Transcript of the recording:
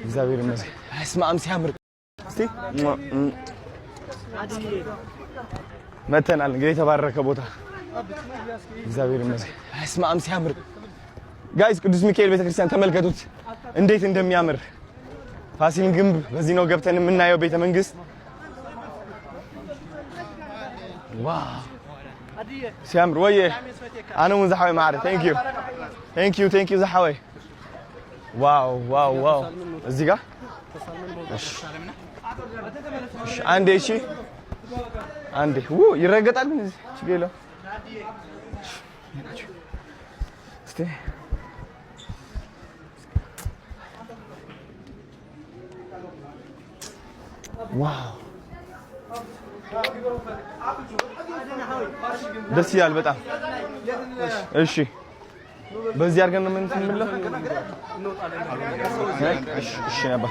እግዚአብሔር ይመስገን እስማ አምሲ ያምር እስቲ መተናል እንግዲህ የተባረከ ቦታ እግዚአብሔር ይመስገን እስማ አምሲ ያምር ጋይስ ቅዱስ ሚካኤል ቤተክርስቲያን ተመልከቱት እንዴት እንደሚያምር ፋሲል ግንብ በዚህ ነው ገብተን የምናየው ቤተ መንግስት ዋው ሲያምር ወይ አነ ሙዛሐዊ ማዕረ ቴንክ ዩ ዘሐወይ ዋው እዚህ ጋር እሺ አንዴ እሺ አንዴ ይረገጣል ምን እዚህ ችግር እስቲ ዋው ደስ ይላል በጣም እሺ በዚህ አድርገን ነው ምን እንምለው እሺ ነበር